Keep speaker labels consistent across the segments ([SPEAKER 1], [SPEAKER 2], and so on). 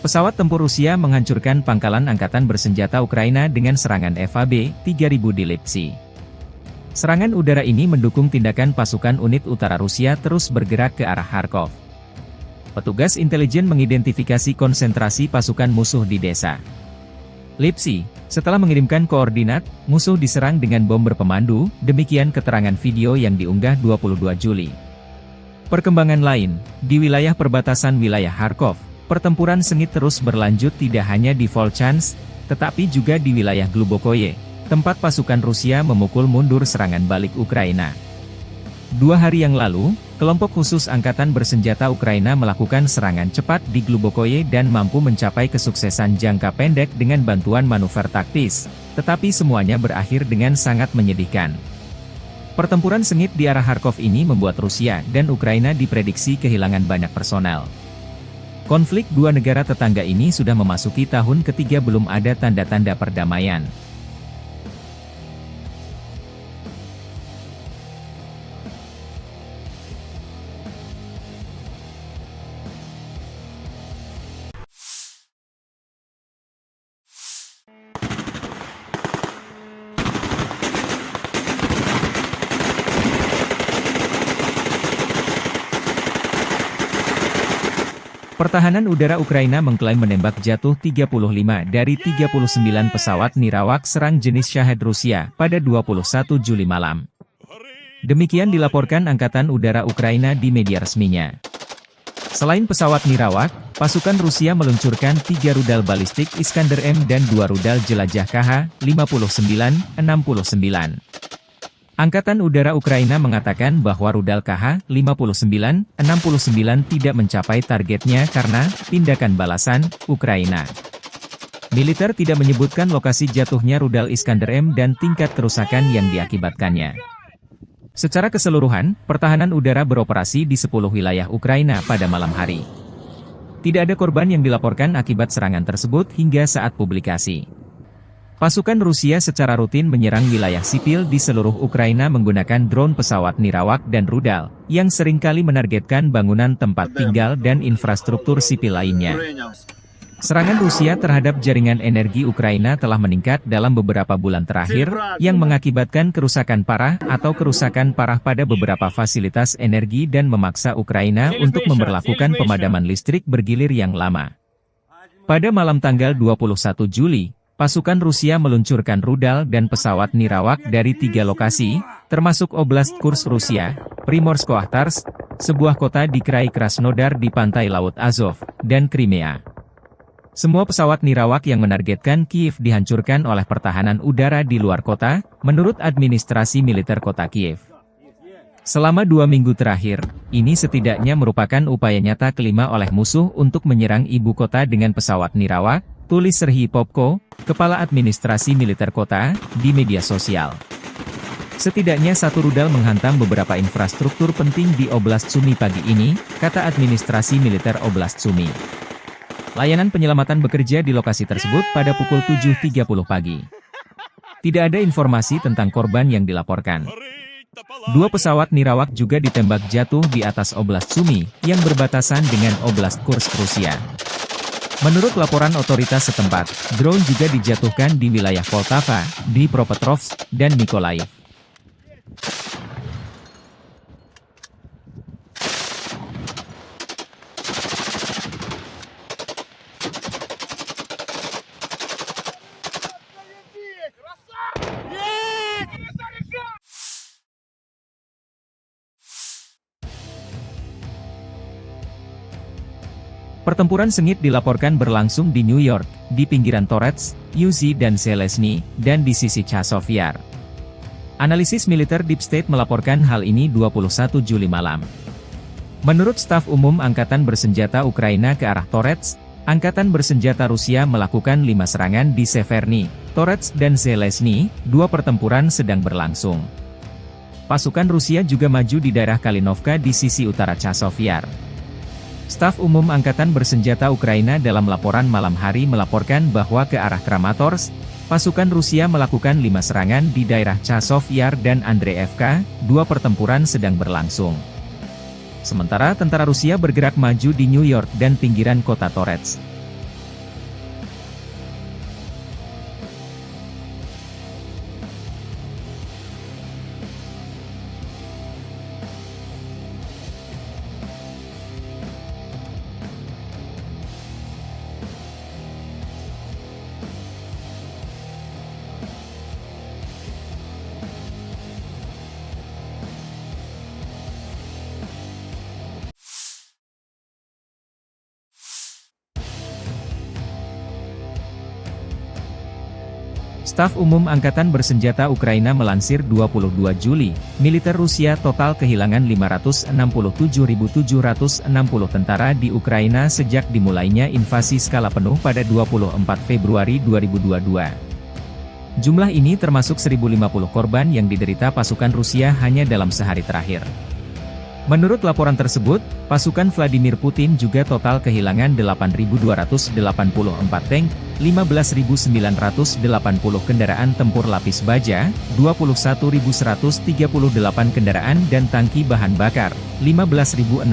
[SPEAKER 1] Pesawat tempur Rusia menghancurkan pangkalan angkatan bersenjata Ukraina dengan serangan FAB-3000 di Lipsy. Serangan udara ini mendukung tindakan pasukan unit utara Rusia terus bergerak ke arah Kharkov. Petugas intelijen mengidentifikasi konsentrasi pasukan musuh di desa Lipsy. Setelah mengirimkan koordinat, musuh diserang dengan bom berpemandu, demikian keterangan video yang diunggah 22 Juli. Perkembangan lain, di wilayah perbatasan wilayah Kharkov, pertempuran sengit terus berlanjut tidak hanya di Volchansk, tetapi juga di wilayah Glubokoye, tempat pasukan Rusia memukul mundur serangan balik Ukraina. 2 hari yang lalu, kelompok khusus angkatan bersenjata Ukraina melakukan serangan cepat di Glubokoye dan mampu mencapai kesuksesan jangka pendek dengan bantuan manuver taktis, tetapi semuanya berakhir dengan sangat menyedihkan. Pertempuran sengit di arah Kharkov ini membuat Rusia dan Ukraina diprediksi kehilangan banyak personel. Konflik dua negara tetangga ini sudah memasuki tahun ketiga belum ada tanda-tanda perdamaian. Pertahanan udara Ukraina mengklaim menembak jatuh 35 dari 39 pesawat nirawak serang jenis Shahed Rusia pada 21 Juli malam. Demikian dilaporkan Angkatan Udara Ukraina di media resminya. Selain pesawat nirawak, pasukan Rusia meluncurkan 3 rudal balistik Iskander M dan 2 rudal jelajah KH-59-69. Angkatan Udara Ukraina mengatakan bahwa rudal KH-59-69 tidak mencapai targetnya karena tindakan balasan Ukraina. Militer tidak menyebutkan lokasi jatuhnya rudal Iskander M dan tingkat kerusakan yang diakibatkannya. Secara keseluruhan, pertahanan udara beroperasi di 10 wilayah Ukraina pada malam hari. Tidak ada korban yang dilaporkan akibat serangan tersebut hingga saat publikasi. Pasukan Rusia secara rutin menyerang wilayah sipil di seluruh Ukraina menggunakan drone pesawat nirawak dan rudal, yang seringkali menargetkan bangunan tempat tinggal dan infrastruktur sipil lainnya. Serangan Rusia terhadap jaringan energi Ukraina telah meningkat dalam beberapa bulan terakhir, yang mengakibatkan kerusakan parah atau kerusakan parah pada beberapa fasilitas energi dan memaksa Ukraina untuk memberlakukan pemadaman listrik bergilir yang lama. Pada malam tanggal 21 Juli, pasukan Rusia meluncurkan rudal dan pesawat nirawak dari 3 lokasi, termasuk Oblast Kursk Rusia, Primorsko-Akhtarsk, sebuah kota di Krai Krasnodar di pantai Laut Azov, dan Crimea. Semua pesawat nirawak yang menargetkan Kiev dihancurkan oleh pertahanan udara di luar kota, menurut administrasi militer kota Kiev. Selama 2 minggu terakhir, ini setidaknya merupakan upaya nyata kelima oleh musuh untuk menyerang ibu kota dengan pesawat nirawak, tulis Serhiy Popko, kepala administrasi militer kota, di media sosial. Setidaknya 1 rudal menghantam beberapa infrastruktur penting di Oblast Sumy pagi ini, kata administrasi militer Oblast Sumy. Layanan penyelamatan bekerja di lokasi tersebut pada pukul 7.30 pagi. Tidak ada informasi tentang korban yang dilaporkan. 2 pesawat nirawak juga ditembak jatuh di atas Oblast Sumy, yang berbatasan dengan Oblast Kursk Rusia. Menurut laporan otoritas setempat, drone juga dijatuhkan di wilayah Poltava, Dnipropetrovsk, dan Mykolaiv. Pertempuran sengit dilaporkan berlangsung di New York, di pinggiran Torets, Uzi dan Zelezny, dan di sisi Chazov Yar. Analisis militer Deep State melaporkan hal ini 21 Juli malam. Menurut staf umum Angkatan Bersenjata Ukraina ke arah Torets, Angkatan Bersenjata Rusia melakukan 5 serangan di Severny, Torets dan Zelezny, 2 pertempuran sedang berlangsung. Pasukan Rusia juga maju di daerah Kalinovka di sisi utara Chazov Yar. Staf umum Angkatan Bersenjata Ukraina dalam laporan malam hari melaporkan bahwa ke arah Kramatorsk, pasukan Rusia melakukan 5 serangan di daerah Chazov Yar dan Andreevka, 2 pertempuran sedang berlangsung. Sementara tentara Rusia bergerak maju di New York dan pinggiran kota Torets. Staf Umum Angkatan Bersenjata Ukraina melansir 22 Juli, militer Rusia total kehilangan 567.760 tentara di Ukraina sejak dimulainya invasi skala penuh pada 24 Februari 2022. Jumlah ini termasuk 1.050 korban yang diderita pasukan Rusia hanya dalam sehari terakhir. Menurut laporan tersebut, pasukan Vladimir Putin juga total kehilangan 8.284 tank, 15.980 kendaraan tempur lapis baja, 21.138 kendaraan dan tangki bahan bakar, 15.637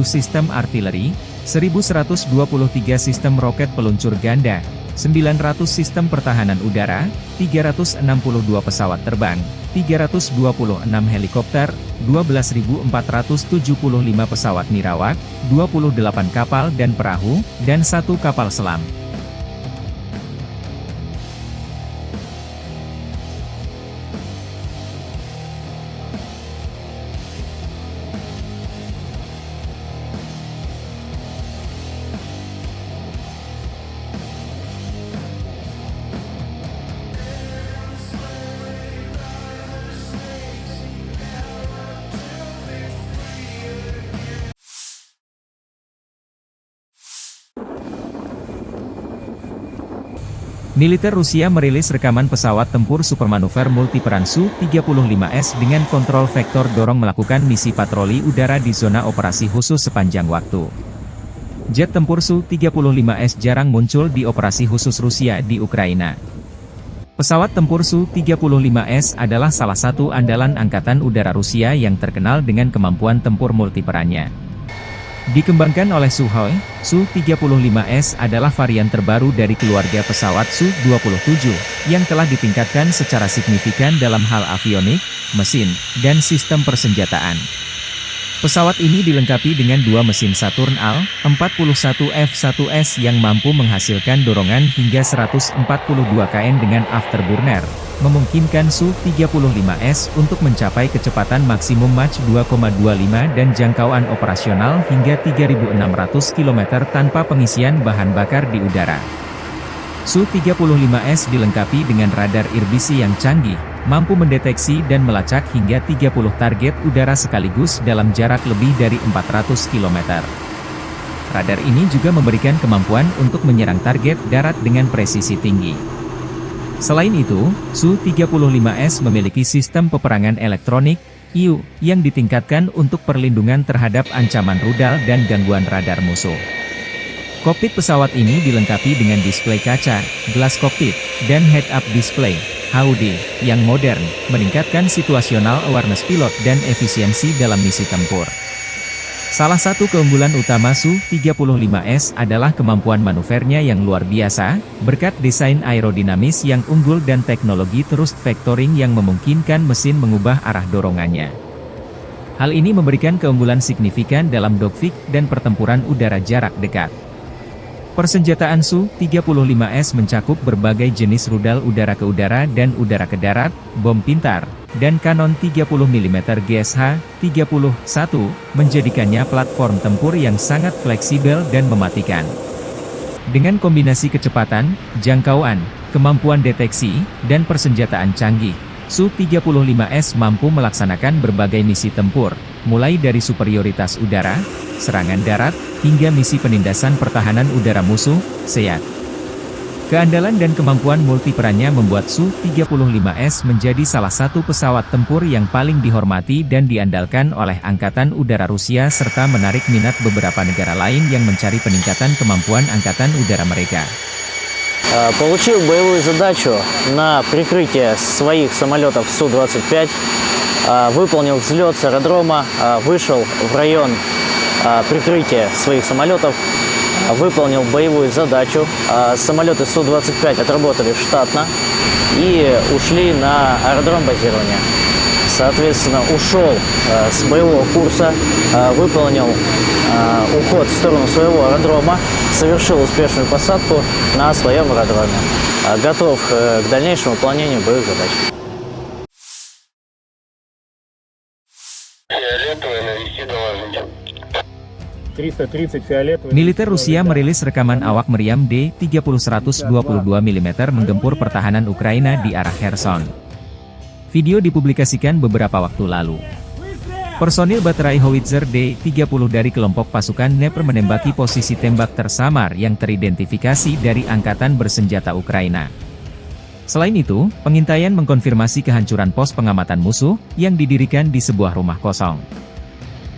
[SPEAKER 1] sistem artileri, 1.123 sistem roket peluncur ganda, 900 sistem pertahanan udara, 362 pesawat terbang, 326 helikopter, 12.475 pesawat nirawak, 28 kapal dan perahu, dan 1 kapal selam. Militer Rusia merilis rekaman pesawat tempur supermanuver multiperan Su-35S dengan kontrol vektor dorong melakukan misi patroli udara di zona operasi khusus sepanjang waktu. Jet tempur Su-35S jarang muncul di operasi khusus Rusia di Ukraina. Pesawat tempur Su-35S adalah salah satu andalan Angkatan Udara Rusia yang terkenal dengan kemampuan tempur multiperannya. Dikembangkan oleh Sukhoi, Su-35S adalah varian terbaru dari keluarga pesawat Su-27, yang telah ditingkatkan secara signifikan dalam hal avionik, mesin, dan sistem persenjataan. Pesawat ini dilengkapi dengan 2 mesin Saturn Al-41F1S yang mampu menghasilkan dorongan hingga 142 kN dengan afterburner, memungkinkan Su-35S untuk mencapai kecepatan maksimum Mach 2,25 dan jangkauan operasional hingga 3.600 km tanpa pengisian bahan bakar di udara. Su-35S dilengkapi dengan radar irbisi yang canggih, mampu mendeteksi dan melacak hingga 30 target udara sekaligus dalam jarak lebih dari 400 km. Radar ini juga memberikan kemampuan untuk menyerang target darat dengan presisi tinggi. Selain itu, Su-35S memiliki sistem peperangan elektronik, IU, yang ditingkatkan untuk perlindungan terhadap ancaman rudal dan gangguan radar musuh. Kokpit pesawat ini dilengkapi dengan display kaca, gelas kokpit, dan head-up display, HUD, yang modern, meningkatkan situational awareness pilot dan efisiensi dalam misi tempur. Salah satu keunggulan utama Su-35S adalah kemampuan manuvernya yang luar biasa, berkat desain aerodinamis yang unggul dan teknologi thrust vectoring yang memungkinkan mesin mengubah arah dorongannya. Hal ini memberikan keunggulan signifikan dalam dogfight dan pertempuran udara jarak dekat. Persenjataan Su-35S mencakup berbagai jenis rudal udara ke udara dan udara ke darat, bom pintar, dan kanon 30 mm GSH-31, menjadikannya platform tempur yang sangat fleksibel dan mematikan. Dengan kombinasi kecepatan, jangkauan, kemampuan deteksi, dan persenjataan canggih, Su-35S mampu melaksanakan berbagai misi tempur, mulai dari superioritas udara, serangan darat, hingga misi penindasan pertahanan udara musuh, SEAD. Keandalan dan kemampuan multiperannya membuat Su-35S menjadi salah satu pesawat tempur yang paling dihormati dan diandalkan oleh Angkatan Udara Rusia serta menarik minat beberapa negara lain yang mencari peningkatan kemampuan Angkatan Udara mereka.
[SPEAKER 2] Получил боевую задачу на прикрытие своих самолетов Су-25, выполнил взлет с аэродрома, вышел в район прикрытия своих самолетов, выполнил боевую задачу. Самолеты Су-25 отработали штатно и ушли на аэродром базирования. Соответственно, ушел с боевого курса, выполнил уход в сторону своего аэродрома, совершил успешную посадку на своем аэродроме. Готов к дальнейшему выполнению боевых задач.
[SPEAKER 1] Militer Rusia merilis rekaman awak meriam D-30-122 mm menggempur pertahanan Ukraina di arah Kherson. Video dipublikasikan beberapa waktu lalu. Personil baterai howitzer D-30 dari kelompok pasukan Dnepr menembaki posisi tembak tersamar yang teridentifikasi dari Angkatan Bersenjata Ukraina. Selain itu, pengintaian mengkonfirmasi kehancuran pos pengamatan musuh yang didirikan di sebuah rumah kosong.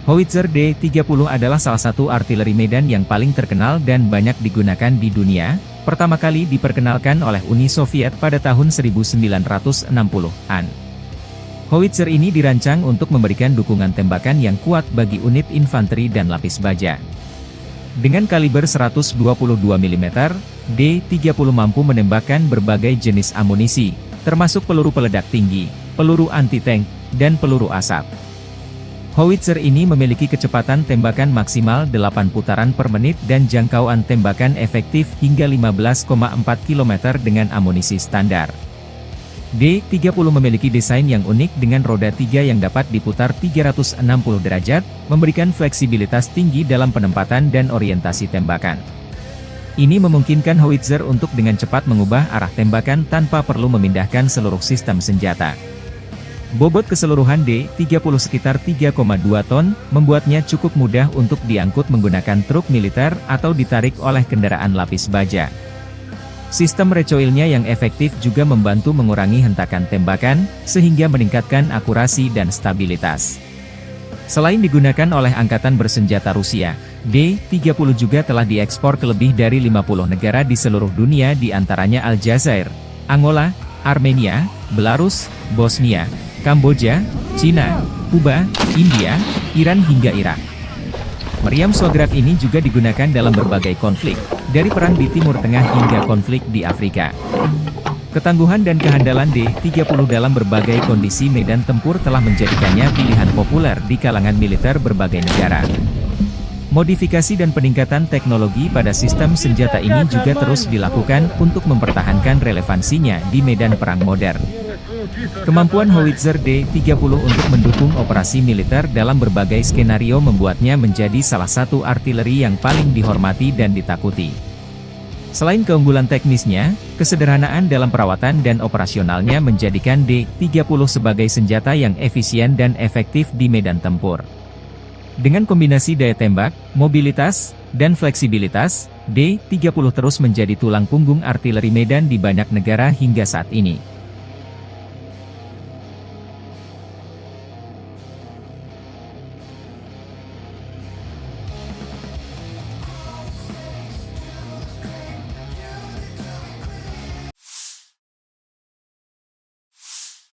[SPEAKER 1] Howitzer D-30 adalah salah satu artileri medan yang paling terkenal dan banyak digunakan di dunia, pertama kali diperkenalkan oleh Uni Soviet pada tahun 1960-an. Howitzer ini dirancang untuk memberikan dukungan tembakan yang kuat bagi unit infanteri dan lapis baja. Dengan kaliber 122 mm, D-30 mampu menembakkan berbagai jenis amunisi, termasuk peluru peledak tinggi, peluru anti-tank, dan peluru asap. Howitzer ini memiliki kecepatan tembakan maksimal 8 putaran per menit dan jangkauan tembakan efektif hingga 15,4 km dengan amunisi standar. D-30 memiliki desain yang unik dengan roda 3 yang dapat diputar 360 derajat, memberikan fleksibilitas tinggi dalam penempatan dan orientasi tembakan. Ini memungkinkan howitzer untuk dengan cepat mengubah arah tembakan tanpa perlu memindahkan seluruh sistem senjata. Bobot keseluruhan D-30 sekitar 3,2 ton, membuatnya cukup mudah untuk diangkut menggunakan truk militer atau ditarik oleh kendaraan lapis baja. Sistem recoilnya yang efektif juga membantu mengurangi hentakan tembakan, sehingga meningkatkan akurasi dan stabilitas. Selain digunakan oleh Angkatan Bersenjata Rusia, D-30 juga telah diekspor ke lebih dari 50 negara di seluruh dunia, di antaranya Aljazair, Angola, Armenia, Belarus, Bosnia, Kamboja, Cina, Kuba, India, Iran hingga Irak. Meriam Swagrat ini juga digunakan dalam berbagai konflik, dari perang di Timur Tengah hingga konflik di Afrika. Ketangguhan dan kehandalan D-30 dalam berbagai kondisi medan tempur telah menjadikannya pilihan populer di kalangan militer berbagai negara. Modifikasi dan peningkatan teknologi pada sistem senjata ini juga terus dilakukan untuk mempertahankan relevansinya di medan perang modern. Kemampuan howitzer D-30 untuk mendukung operasi militer dalam berbagai skenario membuatnya menjadi salah satu artileri yang paling dihormati dan ditakuti. Selain keunggulan teknisnya, kesederhanaan dalam perawatan dan operasionalnya menjadikan D-30 sebagai senjata yang efisien dan efektif di medan tempur. Dengan kombinasi daya tembak, mobilitas, dan fleksibilitas, D-30 terus menjadi tulang punggung artileri medan di banyak negara hingga saat ini.